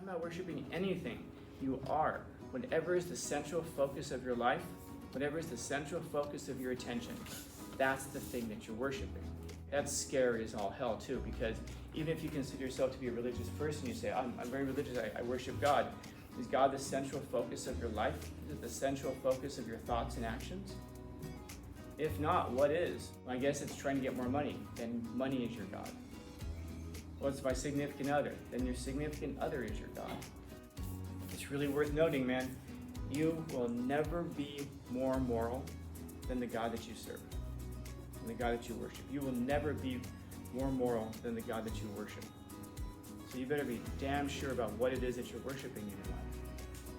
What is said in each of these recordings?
not worshiping anything. You are. Whatever is the central focus of your life, whatever is the central focus of your attention, that's the thing that you're worshiping. That's scary as all hell too, because even if you consider yourself to be a religious person, you say, I'm very religious, I worship God. Is God the central focus of your life? Is it the central focus of your thoughts and actions? If not, what is? Well, I guess it's trying to get more money. Then money is your God. What's my significant other? Then your significant other is your God. It's really worth noting, man, you will never be more moral than the God that you serve, than the God that you worship. You will never be more moral than the God that you worship. So you better be damn sure about what it is that you're worshiping in your life.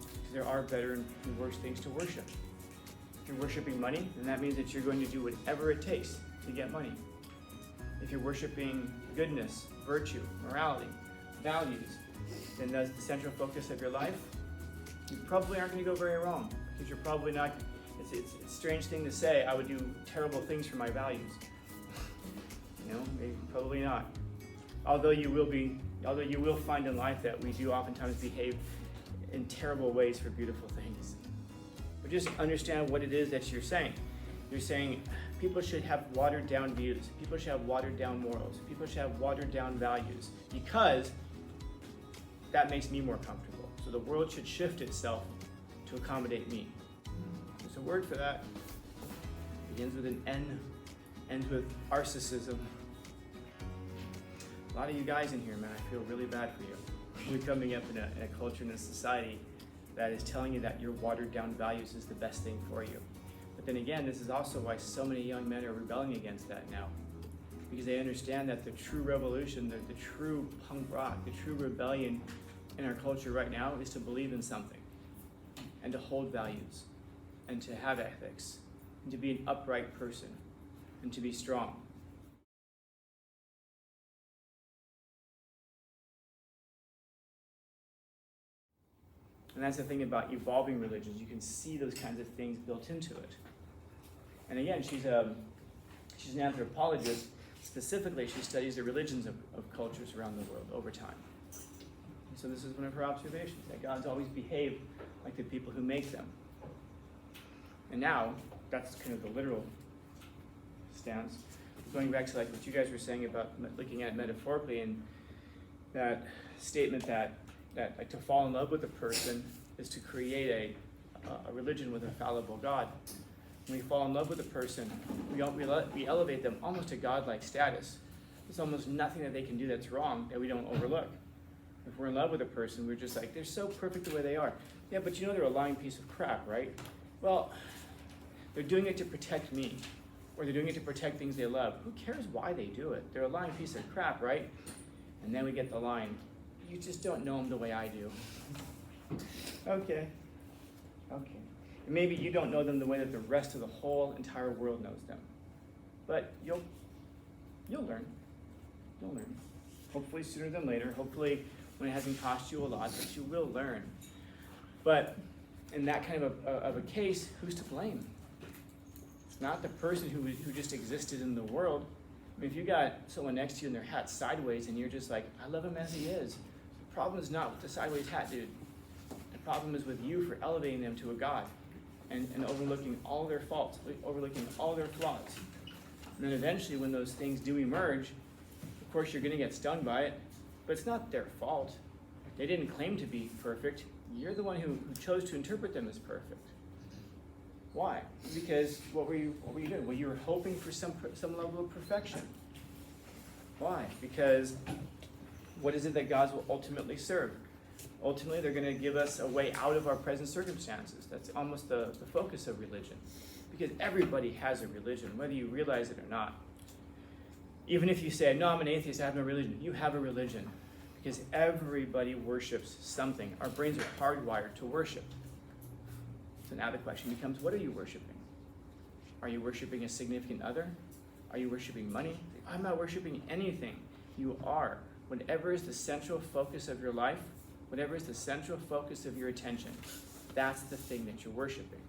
Because there are better and worse things to worship. If you're worshiping money, then that means that you're going to do whatever it takes to get money. If you're worshiping goodness, virtue, morality, values, then that's the central focus of your life, you probably aren't going to go very wrong, because you're probably not, it's a strange thing to say, I would do terrible things for my values. Maybe probably not. Although you will find in life that we do oftentimes behave in terrible ways for beautiful things. But just understand what it is that you're saying. You're saying people should have watered down views. People should have watered down morals. People should have watered down values, because that makes me more comfortable. So the world should shift itself to accommodate me. There's a word for that. It begins with an N, ends with narcissism. A lot of you guys in here, man, I feel really bad for you. You're coming up in a culture, in a society that is telling you that your watered down values is the best thing for you. But then again, this is also why so many young men are rebelling against that now. Because they understand that the true revolution, the true punk rock, the true rebellion in our culture right now is to believe in something, and to hold values, and to have ethics, and to be an upright person, and to be strong. And that's the thing about evolving religions. You can see those kinds of things built into it. And again, she's an anthropologist. Specifically, she studies the religions of cultures around the world over time. And so this is one of her observations, that God's always behaved like the people who make them. And now, that's kind of the literal stance. Going back to like what you guys were saying about looking at it metaphorically, and that statement that like to fall in love with a person is to create a religion with a fallible God. When we fall in love with a person, we elevate them almost to God-like status. There's almost nothing that they can do that's wrong that we don't overlook. If we're in love with a person, we're just like, they're so perfect the way they are. Yeah, but they're a lying piece of crap, right? Well, they're doing it to protect me, or they're doing it to protect things they love. Who cares why they do it? They're a lying piece of crap, right? And then we get the line, you just don't know them the way I do. Okay. And maybe you don't know them the way that the rest of the whole entire world knows them. But you'll learn. You'll learn. Hopefully sooner than later. Hopefully when it hasn't cost you a lot, but you will learn. But in that kind of a case, who's to blame? It's not the person who just existed in the world. I mean, if you got someone next to you and their hat's sideways and you're just like, I love him as he is. The problem is not with the sideways hat dude. The problem is with you for elevating them to a God and overlooking all their faults, overlooking all their flaws. And then eventually when those things do emerge, of course you're going to get stung by it, but it's not their fault. They didn't claim to be perfect. You're the one who chose to interpret them as perfect. Why? Because what were you doing? Well, you were hoping for some level of perfection. Why? Because what is it that God will ultimately serve? Ultimately, they're going to give us a way out of our present circumstances. That's almost the focus of religion. Because everybody has a religion, whether you realize it or not. Even if you say, no, I'm an atheist, I have no religion. You have a religion. Because everybody worships something. Our brains are hardwired to worship. So now the question becomes, what are you worshiping? Are you worshiping a significant other? Are you worshiping money? I'm not worshiping anything. You are. Whatever is the central focus of your life, whatever is the central focus of your attention, that's the thing that you're worshiping.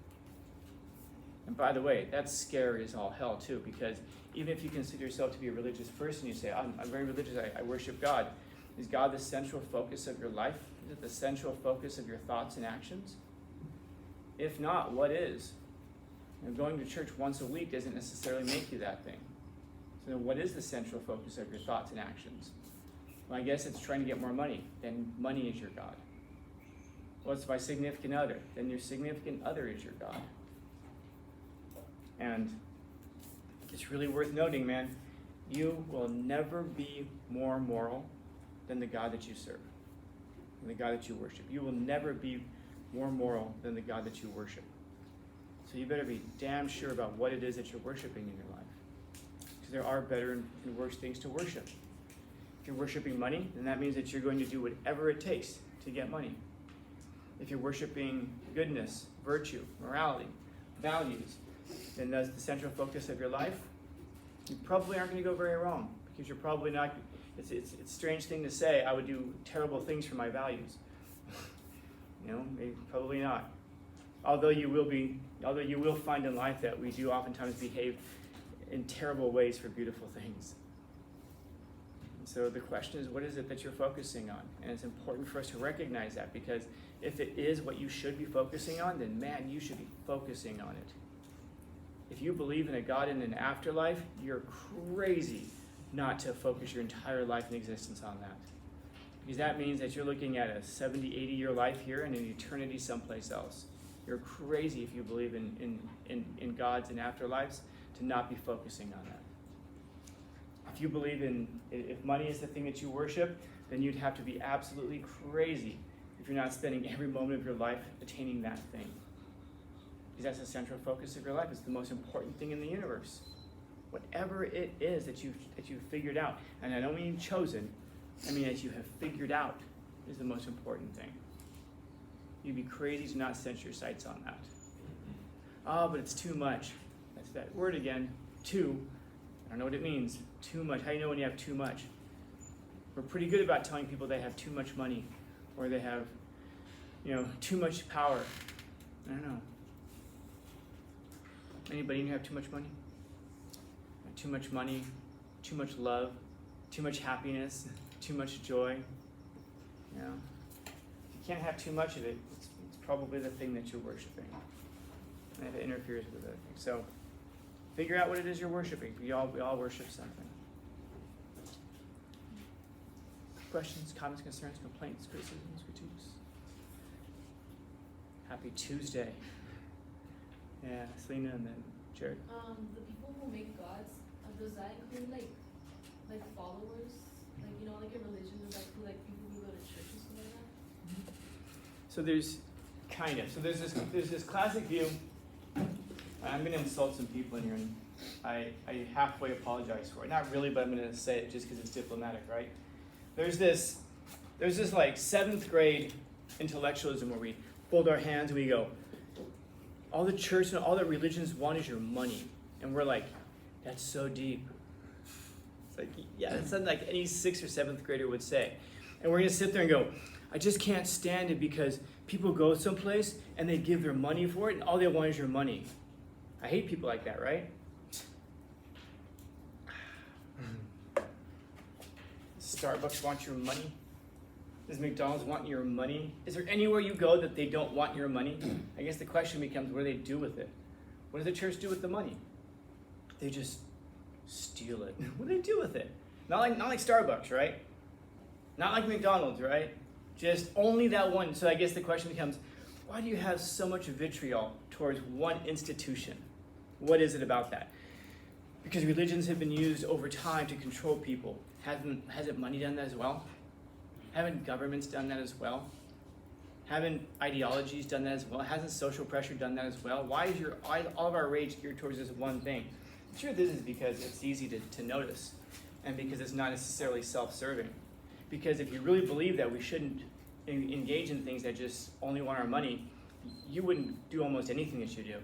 And by the way, that's scary as all hell too, because even if you consider yourself to be a religious person, you say, I'm very religious, I worship God. Is God the central focus of your life? Is it the central focus of your thoughts and actions? If not, what is? Going to church once a week doesn't necessarily make you that thing. So what is the central focus of your thoughts and actions? Well, I guess it's trying to get more money. Then money is your God. Well, it's my significant other. Then your significant other is your God. And it's really worth noting, man, you will never be more moral than the God that you serve, than the God that you worship. You will never be more moral than the God that you worship. So you better be damn sure about what it is that you're worshiping in your life. Because there are better and worse things to worship. If you're worshiping money, then that means that you're going to do whatever it takes to get money. If you're worshiping goodness, virtue, morality, values, then that's the central focus of your life, you probably aren't going to go very wrong. Because you're probably not, it's a strange thing to say, I would do terrible things for my values. Maybe, probably not. Although you will find in life that we do oftentimes behave in terrible ways for beautiful things. And so the question is, what is it that you're focusing on? And it's important for us to recognize that, because if it is what you should be focusing on, then man, you should be focusing on it. If you believe in a God in an afterlife, you're crazy not to focus your entire life and existence on that. Because that means that you're looking at a 70, 80-year life here and an eternity someplace else. You're crazy if you believe in gods and afterlives to not be focusing on that. If you believe if money is the thing that you worship, then you'd have to be absolutely crazy if you're not spending every moment of your life attaining that thing. Because that's the central focus of your life. It's the most important thing in the universe. Whatever it is that you've figured out, and I don't mean chosen, I mean that you have figured out, is the most important thing. You'd be crazy to not set your sights on that. Oh, but it's too much. That's that word again, too. I don't know what it means. Too much. How do you know when you have too much? We're pretty good about telling people they have too much money, or they have, too much power. I don't know. Anybody have too much money? Too much money, too much love, too much happiness, too much joy. If you can't have too much of it, it's probably the thing that you're worshiping. And it interferes with it. So figure out what it is you're worshiping. We all worship something. Questions, comments, concerns, complaints, criticisms, critiques? Happy Tuesday. Yeah, Selena and then Jared. The people who make gods, does that include like followers? Like in religion, does that include like people who go to church and stuff like that? So there's this classic view. I'm going to insult some people in here, and I halfway apologize for it. Not really, but I'm going to say it just because it's diplomatic, right? There's this like 7th grade intellectualism where we fold our hands and we go, all the church and all that religions want is your money. And we're like, that's so deep. It's like, yeah, that's something like any 6th or 7th grader would say. And we're going to sit there and go, I just can't stand it because people go someplace and they give their money for it and all they want is your money. I hate people like that, right? Starbucks wants your money? Does McDonald's want your money? Is there anywhere you go that they don't want your money? I guess the question becomes, what do they do with it? What does the church do with the money? They just steal it. What do they do with it? Not like Starbucks, right? Not like McDonald's, right? Just only that one. So I guess the question becomes, why do you have so much vitriol towards one institution? What is it about that? Because religions have been used over time to control people. Hasn't money done that as well? Haven't governments done that as well? Haven't ideologies done that as well? Hasn't social pressure done that as well? Why is all of our rage geared towards this one thing? The truth is because it's easy to notice, and because it's not necessarily self-serving. Because if you really believe that we shouldn't engage in things that just only want our money, you wouldn't do almost anything that you do.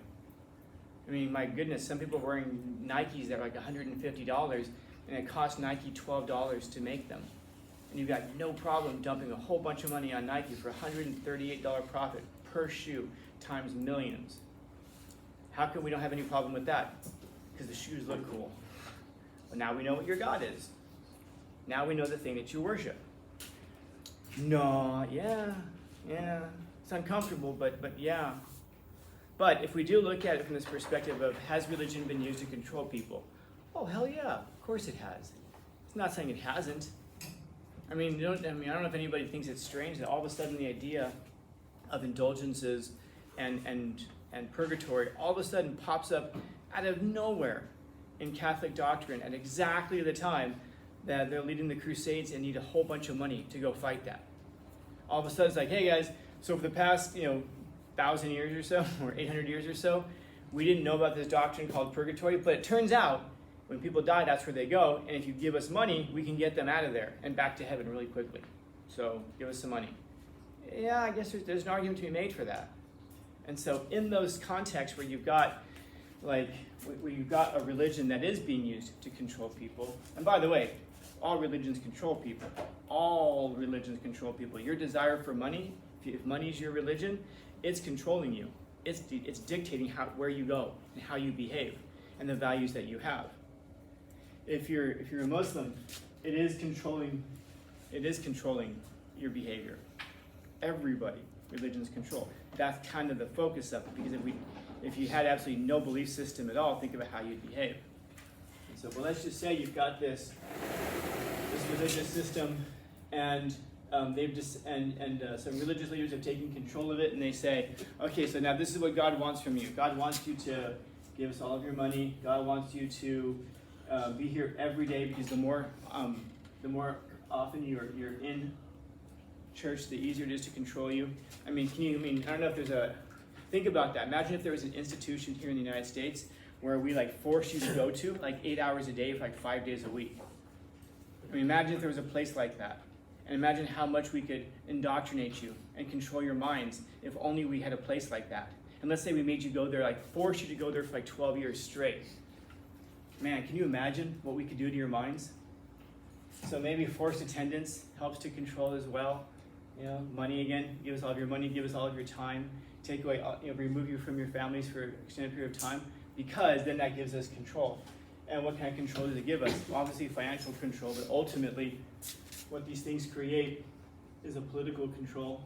I mean, my goodness, some people are wearing Nikes that are like $150, and it costs Nike $12 to make them. And you've got no problem dumping a whole bunch of money on Nike for $138 profit per shoe times millions. How come we don't have any problem with that? Because the shoes look cool. But now we know what your God is. Now we know the thing that you worship. No, yeah. It's uncomfortable, but yeah. But if we do look at it from this perspective of has religion been used to control people? Oh, hell yeah, of course it has. It's not saying it hasn't. I don't know if anybody thinks it's strange that all of a sudden the idea of indulgences and purgatory all of a sudden pops up out of nowhere in Catholic doctrine at exactly the time that they're leading the Crusades and need a whole bunch of money to go fight that. All of a sudden it's like, hey guys, so for the past 1,000 years or so, or 800 years or so, we didn't know about this doctrine called purgatory, but it turns out when people die, that's where they go, and if you give us money, we can get them out of there and back to heaven really quickly. So give us some money. Yeah, I guess there's an argument to be made for that. And so in those contexts where you've got a religion that is being used to control people, and by the way, all religions control people. All religions control people. Your desire for money, if money is your religion, it's controlling you. It's dictating where you go and how you behave and the values that you have. If you're a Muslim, it is controlling your behavior. Everybody, religions control. That's kind of the focus of it, because if you had absolutely no belief system at all, think about how you'd behave. And so, let's just say you've got this religious system, and some religious leaders have taken control of it, and they say, okay, so now this is what God wants from you. God wants you to give us all of your money. God wants you to be here every day, because the more often you're in church, the easier it is to control you. I don't know if there's think about that. Imagine if there was an institution here in the United States where we force you to go to 8 hours a day for 5 days a week. Imagine if there was a place like that. And imagine how much we could indoctrinate you and control your minds if only we had a place like that. And let's say we made you go there, force you to go there for 12 years straight. Man, can you imagine what we could do to your minds? So maybe forced attendance helps to control as well. Money again, give us all of your money, give us all of your time, take away, remove you from your families for an extended period of time, because then that gives us control. And what kind of control does it give us? Well, obviously financial control, but ultimately what these things create is a political control,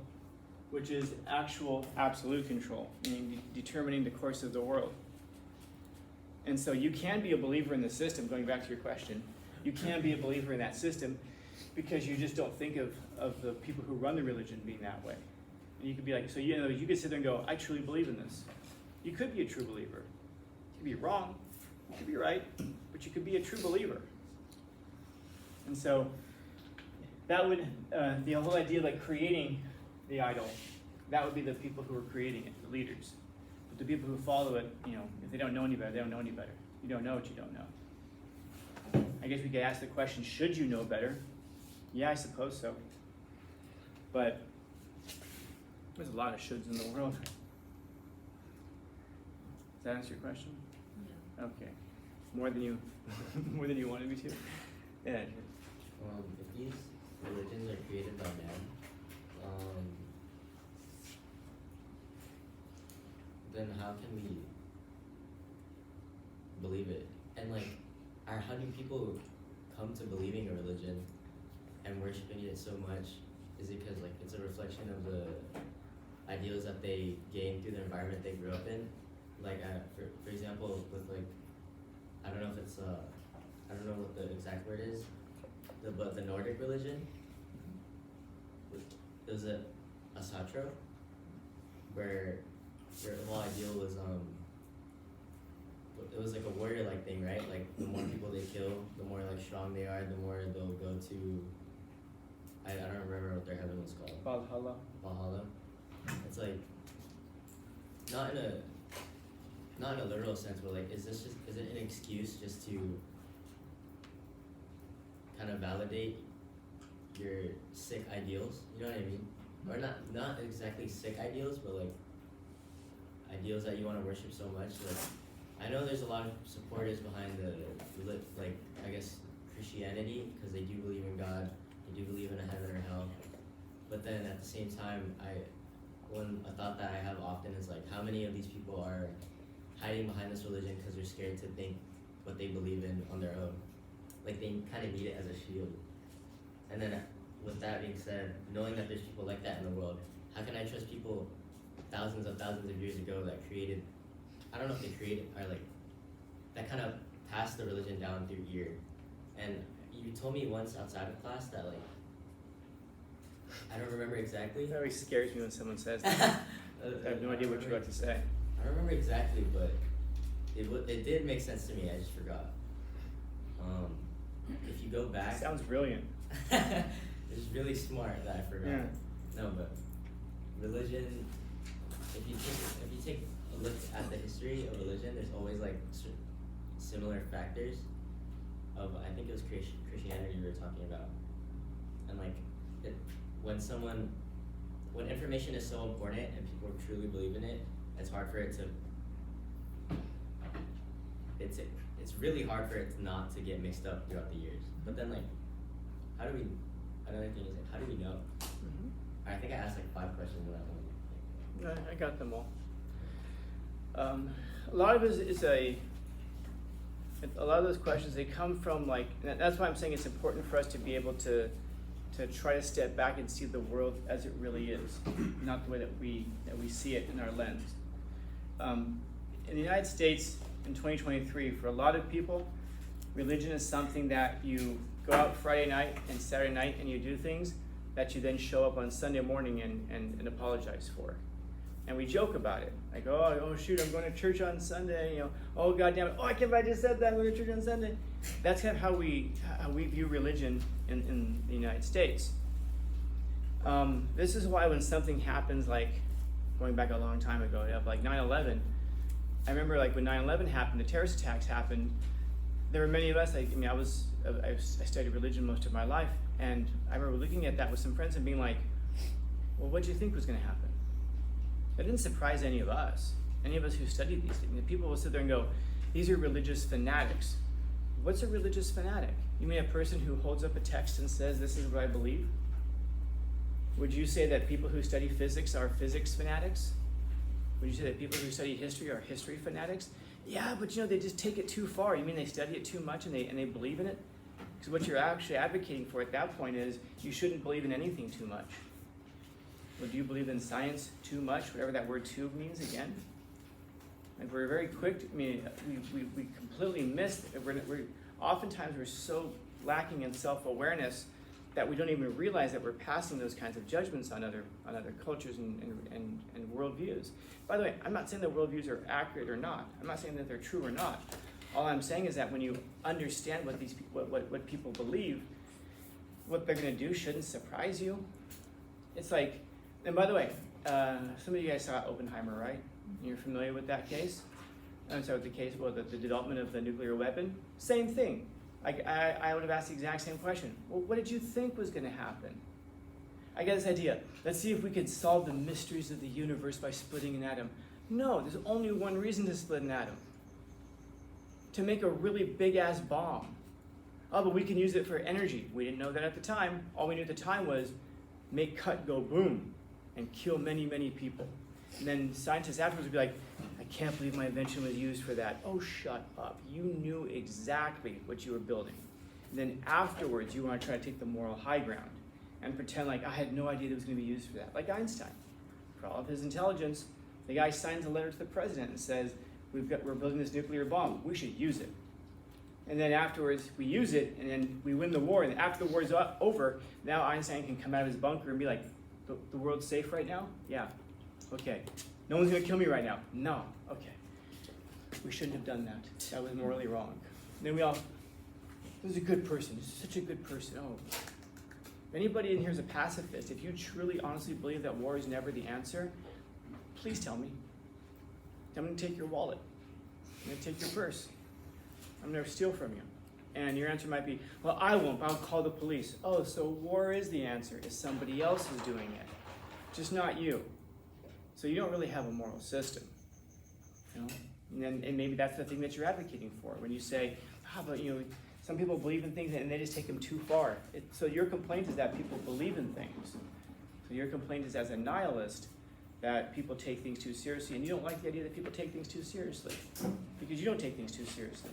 which is actual absolute control, meaning determining the course of the world. And so you can be a believer in the system, going back to your question. You can be a believer in that system because you just don't think of the people who run the religion being that way. And you could be you could sit there and go, I truly believe in this. You could be a true believer. You could be wrong, you could be right, but you could be a true believer. And so that would, the whole idea creating the idol, that would be the people who are creating it, the leaders. But the people who follow it, if they don't know any better, they don't know any better. You don't know what you don't know. I guess we could ask the question, should you know better? Yeah, I suppose so. But there's a lot of shoulds in the world. Does that answer your question? Yeah. Okay. More than you wanted me to? Yeah. If these religions are created by man, then how can we believe it? And how do people come to believing a religion and worshiping it so much? Is it because it's a reflection of the ideals that they gained through the environment they grew up in? For example, with I don't know if it's I don't know what the exact word is, but the Nordic religion, it was a Satro, where their whole ideal was it was a warrior-like thing, right? The more people they kill, the more strong they are, the more they'll go to, I don't remember what their heaven was called. Valhalla. It's not in a literal sense, but is it an excuse just to kind of validate your sick ideals? You know what I mean? Or not exactly sick ideals, but ideals that you want to worship so much. I know there's a lot of supporters behind I guess Christianity, because they do believe in God, they do believe in a heaven or hell. But then at the same time, a thought that I have often is how many of these people are hiding behind this religion because they're scared to think what they believe in on their own. They kind of need it as a shield. And then with that being said, knowing that there's people like that in the world, how can I trust people thousands of years ago that created, I don't know if they created, or like, that kind of passed the religion down through ear. And you told me once outside of class that like, I don't remember exactly. That always scares me when someone says that. I have no idea what you're about to say. I don't remember exactly, but it did make sense to me, I just forgot. If you go back. Sounds brilliant. It's really smart that I forgot. Yeah. No, but religion, if you take a look at the history of religion, there's always like similar factors of, I think it was Christianity we were talking about. And like, when information is so important and people truly believe in it, it's hard for it to, it's really hard for it not to get mixed up throughout the years. But then like, another thing is like, how do we know? Mm-hmm. I think I asked like 5 questions in that one. No, I got them all. A lot of it is a lot of those questions, they come from like, and that's why I'm saying it's important for us to be able to try to step back and see the world as it really is, not the way that we see it in our lens. In the United States in 2023, for a lot of people, religion is something that you go out Friday night and Saturday night and you do things that you then show up on Sunday morning and apologize for. And we joke about it. Like, oh shoot, I'm going to church on Sunday, oh god damn it, oh I can't believe I just said that, I'm going to church on Sunday. That's kind of how we view religion in the United States. This is why when something happens, like going back a long time ago, like 9/11, I remember like when 9/11 happened, the terrorist attacks happened, there were many of us, I studied religion most of my life, and I remember looking at that with some friends and being like, well, what do you think was going to happen? That didn't surprise any of us who studied these things. People will sit there and go, these are religious fanatics. What's a religious fanatic? You mean a person who holds up a text and says, this is what I believe? Would you say that people who study physics are physics fanatics? Would you say that people who study history are history fanatics? Yeah, but they just take it too far. You mean they study it too much and they believe in it? Because what you're actually advocating for at that point is you shouldn't believe in anything too much. Well, do you believe in science too much, whatever that word too means again? Like we're very quick, we completely miss, oftentimes we're so lacking in self-awareness that we don't even realize that we're passing those kinds of judgments on other cultures and worldviews. By the way, I'm not saying that worldviews are accurate or not. I'm not saying that they're true or not. All I'm saying is that when you understand what people believe, what they're going to do shouldn't surprise you. It's like, and by the way, some of you guys saw Oppenheimer, right? You're familiar with that case? I'm sorry, with the case, the development of the nuclear weapon? Same thing. I would have asked the exact same question. Well, what did you think was going to happen? I got this idea. Let's see if we could solve the mysteries of the universe by splitting an atom. No, there's only one reason to split an atom. To make a really big-ass bomb. Oh, but we can use it for energy. We didn't know that at the time. All we knew at the time was make cut go boom and kill many, many people. And then scientists afterwards would be like, I can't believe my invention was used for that. Oh, shut up. You knew exactly what you were building. And then afterwards, you want to try to take the moral high ground and pretend like I had no idea that it was going to be used for that. Like Einstein. For all of his intelligence, the guy signs a letter to the president and says, we're building this nuclear bomb. We should use it. And then afterwards, we use it, and then we win the war. And after the war is over, now Einstein can come out of his bunker and be like, the world's safe right now? Yeah. Okay. No one's going to kill me right now? No. Okay. We shouldn't have done that. That was morally wrong. And then this is a good person. This is such a good person. Oh. If anybody in here is a pacifist, if you truly, honestly believe that war is never the answer, please tell me. I'm going to take your wallet. I'm going to take your purse. I'm going to steal from you. And your answer might be, well, I won't. I'll call the police. Oh, so war is the answer. Is somebody else who's doing it, just not you. So you don't really have a moral system. And maybe that's the thing that you're advocating for when you say, but some people believe in things and they just take them too far. So your complaint is that people believe in things. So your complaint is as a nihilist that people take things too seriously, and you don't like the idea that people take things too seriously because you don't take things too seriously.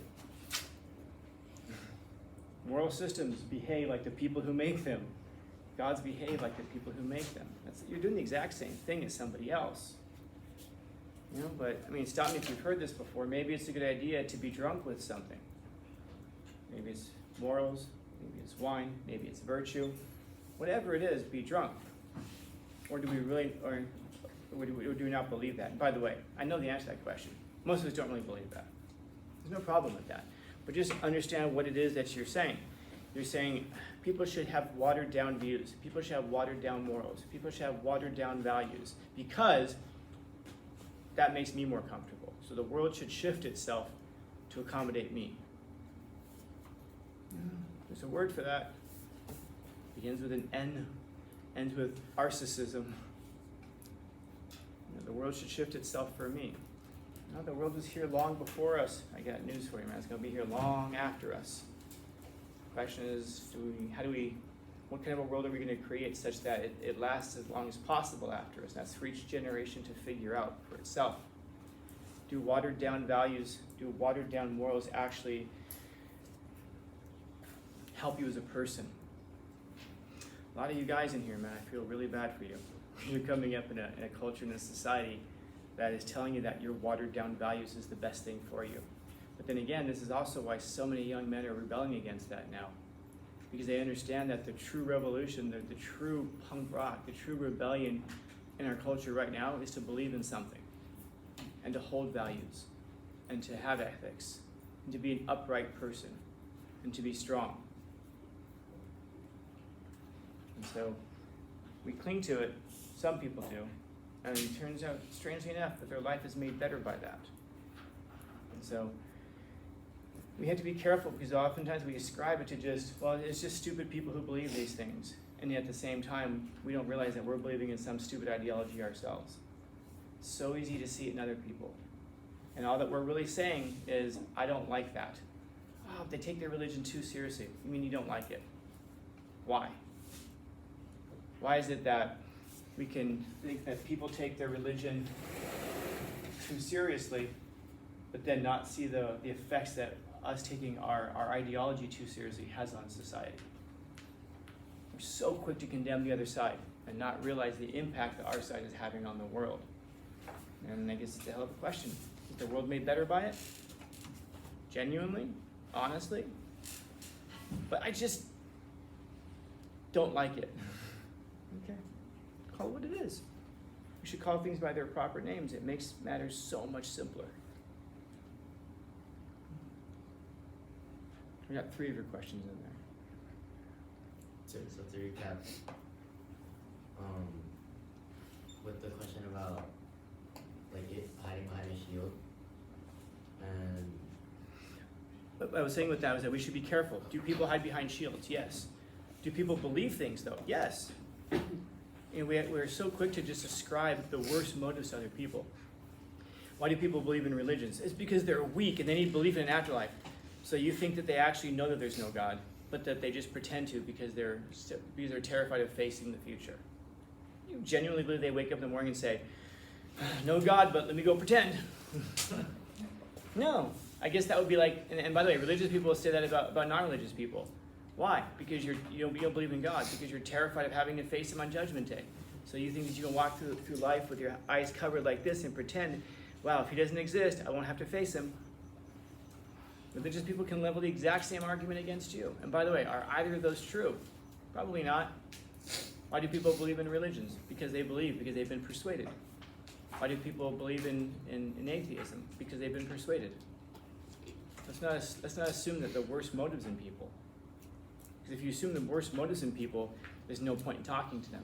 Moral systems behave like the people who make them. Gods behave like the people who make them. You're doing the exact same thing as somebody else. But I mean, stop me if you've heard this before. Maybe it's a good idea to be drunk with something. Maybe it's morals, maybe it's wine, maybe it's virtue. Whatever it is, be drunk. Or do we really, or do we not believe that? And by the way, I know the answer to that question. Most of us don't really believe that. There's no problem with that. But just understand what it is that you're saying. You're saying people should have watered down views. People should have watered down morals. People should have watered down values because that makes me more comfortable. So the world should shift itself to accommodate me. There's a word for that. Begins with an N, ends with narcissism. The world should shift itself for me. No, the world was here long before us. I got news for you, man. It's going to be here long after us. The question is, what kind of a world are we going to create such that it lasts as long as possible after us? That's for each generation to figure out for itself. Do watered down values, do watered down morals actually help you as a person? A lot of you guys in here, man, I feel really bad for you. You're coming up in a culture, in a society that is telling you that your watered down values is the best thing for you. But then again, this is also why so many young men are rebelling against that now. Because they understand that the true revolution, the true punk rock, the true rebellion in our culture right now is to believe in something and to hold values and to have ethics and to be an upright person and to be strong. And so we cling to it, some people do, and it turns out, strangely enough, that their life is made better by that. And so we have to be careful because oftentimes we ascribe it to it's just stupid people who believe these things. And yet at the same time, we don't realize that we're believing in some stupid ideology ourselves. It's so easy to see it in other people. And all that we're really saying is, I don't like that. Oh, they take their religion too seriously. You mean you don't like it? Why? Why is it that we can think that people take their religion too seriously, but then not see the effects that us taking our ideology too seriously has on society? We're so quick to condemn the other side and not realize the impact that our side is having on the world. And I guess it's a hell of a question. Is the world made better by it? Genuinely? Honestly? But I just don't like it. Okay. Call it what it is. We should call things by their proper names. It makes matters so much simpler. We got 3 of your questions in there. So to recap, with the question about like it hiding behind a shield, and What I was saying with that was that we should be careful. Do people hide behind shields? Yes. Do people believe things though? Yes. And we're so quick to just ascribe the worst motives to other people. Why do people believe in religions? It's because they're weak and they need belief in an afterlife. So you think that they actually know that there's no God, but that they just pretend to because they're terrified of facing the future. You genuinely believe they wake up in the morning and say, no God, but let me go pretend. No. I guess that would be like, and by the way, religious people say that about non-religious people. Why? Because you don't believe in God, because you're terrified of having to face him on Judgment Day. So you think that you can walk through life with your eyes covered like this and pretend, wow, if he doesn't exist, I won't have to face him. Religious people can level the exact same argument against you. And by the way, are either of those true? Probably not. Why do people believe in religions? Because they believe, because they've been persuaded. Why do people believe in atheism? Because they've been persuaded. Let's not assume that the worst motives in people. Because if you assume the worst motives in people, there's no point in talking to them.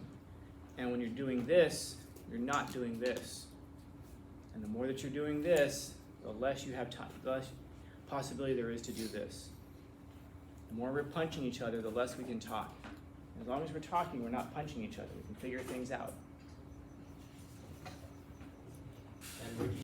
And when you're doing this, you're not doing this. And the more that you're doing this, the less you have time, the less possibility there is to do this. The more we're punching each other, the less we can talk. And as long as we're talking, we're not punching each other. We can figure things out. and would you